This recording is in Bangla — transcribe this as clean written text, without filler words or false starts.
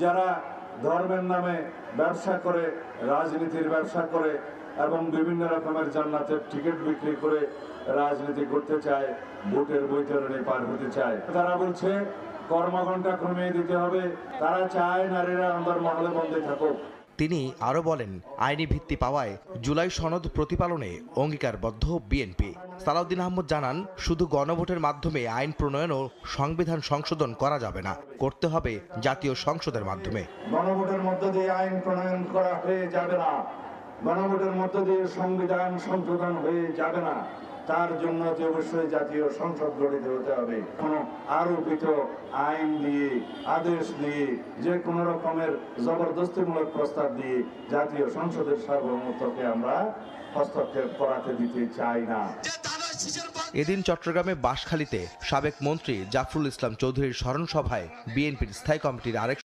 যারা ধর্মের নামে ব্যবসা করে, রাজনীতির ব্যবসা করে এবং বিভিন্ন রকমের জান্নাতের টিকিট বিক্রি করে রাজনীতি করতে চায়, ভোটের বৈতরণী পার হতে চায়, তারা বলছে কর্মঘণ্টা কমিয়ে দিতে হবে। তারা চায় নারীরা অন্দরমহলে বন্দী থাকুক। তিনি আরও বলেন, আইনি ভিত্তি পাওয়ায় জুলাই সনদ প্রতিপালনে অঙ্গীকারবদ্ধ বিএনপি। সালাউদ্দিন আহমদ জানান, শুধু গণভোটের মাধ্যমে আইন প্রণয়ন ও সংবিধান সংশোধন করা যাবে না, করতে হবে জাতীয় সংসদের মাধ্যমে। গণভোটের মধ্য দিয়ে আইন প্রণয়ন করা হয়ে যাবে না, গণভোটের মধ্য দিয়ে সংবিধান সংশোধন হয়ে যাবে না, তার জন্য অবশ্যই জাতীয় সংসদ গঠিত হতে হবে। কোনো আরোপিত আইন দিয়ে, আদেশ দিয়ে, যে কোনো রকমের জবরদস্তিমূলক প্রস্তাব দিয়ে জাতীয় সংসদের সার্বভৌমত্বকে আমরা হস্তক্ষেপ করাতে দিতে চাই না। এদিন চট্টগ্রামে বাঁশখালীতে সাবেক মন্ত্রী জাফরুল ইসলাম চৌধুরীর স্মরণ সভায় বিএনপির স্থায়ী কমিটির আরেক